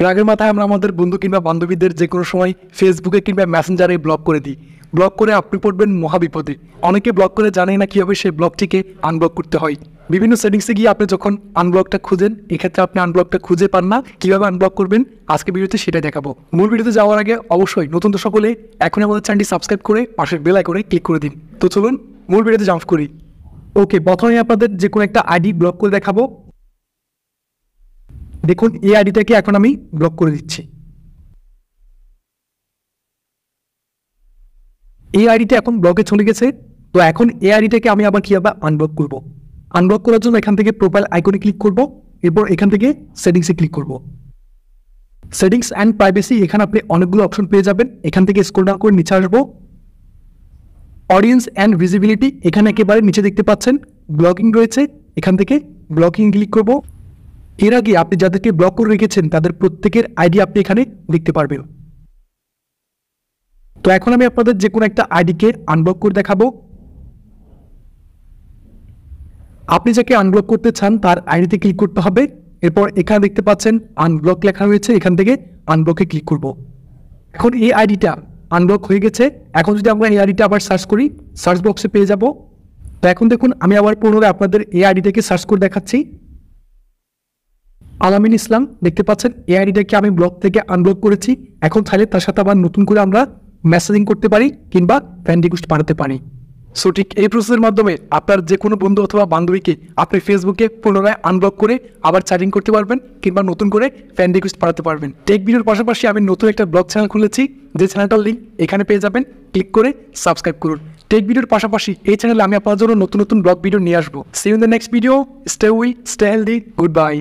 রাগের মাথায় আমরা আমাদের বন্ধু কিংবা বান্ধবীদের যে কোনো সময় ফেসবুকে কিংবা মেসেঞ্জারে ব্লক করে দিই। ব্লক করে আপনি পড়বেন মহাবিপদে। অনেকে ব্লক করে জানেই না কীভাবে সেই ব্লকটিকে আনব্লক করতে হয়। বিভিন্ন সেটিংসে গিয়ে আপনি যখন আনব্লকটা খুঁজেন, এক্ষেত্রে আপনি আনব্লকটা খুঁজে পান না, কীভাবে আনব্লক করবেন আজকে ভিডিওতে সেটাই দেখাবো। মূল ভিডিওতে যাওয়ার আগে অবশ্যই নতুন তো সকলে এখন আমাদের চ্যানেলটি সাবস্ক্রাইব করে পাশের বেল আইকনে ক্লিক করে দিন। তো চলুন মূল ভিডিওতে জাম্প করি। ওকে, প্রথমে আপনাদের যে কোনো একটা আইডি ব্লক করে দেখাবো। দেখুন এই আইডিটাকে এখন আমি ব্লক করে দিচ্ছি। এই আইডিটা এখন ব্লকে চলে গেছে। তো এখন এই আইডিটাকে আমি আবার কীভাবে আনব্লক করব। আনব্লক করার জন্য এখান থেকে প্রোফাইল আইকনে ক্লিক করব, এরপর এখান থেকে সেটিংসে ক্লিক করব। সেটিংস অ্যান্ড প্রাইভেসি, এখানে আপনি অনেকগুলো অপশন পেয়ে যাবেন। এখান থেকে স্ক্রল ডাউন করে নিচে আসবো। অডিয়েন্স অ্যান্ড ভিজিবিলিটি, এখানে একেবারে নিচে দেখতে পাচ্ছেন ব্লকিং রয়েছে, এখান থেকে ব্লকিং ক্লিক করব। এর আগে আপনি যাদেরকে ব্লক করে রেখেছেন তাদের প্রত্যেকের আইডি আপনি এখানে দেখতে পারবেন। তো এখন আমি আপনাদের যে কোনো একটা আইডিকে আনব্লক করে দেখাবো। আপনি যাকে আনব্লক করতে চান তার আইডিতে ক্লিক করতে হবে। এরপর এখানে দেখতে পাচ্ছেন আনব্লক লেখা রয়েছে, এখান থেকে আনব্লকে ক্লিক করব। এখন এই আইডিটা আনব্লক হয়ে গেছে। এখন যদি আমরা এই আইডিটা আবার সার্চ করি, সার্চ বক্সে পেয়ে যাব। তো এখন দেখুন আমি আবার পুনরায় আপনাদের এই আইডিটাকে সার্চ করে দেখাচ্ছি। আলামিন ইসলাম, দেখতে পাচ্ছেন এই আইডিটাকে আমি ব্লক থেকে আনব্লক করেছি। এখন চাইলে তার সাথে আবার নতুন করে আমরা মেসেজিং করতে পারি কিংবা ফ্রেন্ড রিকোয়েস্ট পাঠাতে পারি। সো ঠিক এই প্রসেসের মাধ্যমে আপনার যে কোনো বন্ধু অথবা বান্ধবীকে আপনি ফেসবুকে পুনরায় আনব্লক করে আবার চ্যাটিং করতে পারবেন কিংবা নতুন করে ফ্রেন্ড রিকোয়েস্ট পাঠাতে পারবেন। টেক ভিডিওর পাশাপাশি আমি নতুন একটা ব্লগ চ্যানেল খুলেছি, যে চ্যানেলটার লিঙ্ক এখানে পেয়ে যাবেন। ক্লিক করে সাবস্ক্রাইব করুন। টেক ভিডিওর পাশাপাশি এই চ্যানেলে আমি আপনার জন্য নতুন নতুন ব্লগ ভিডিও নিয়ে আসবো। See you in the next video. Stay well, stay healthy, good bye.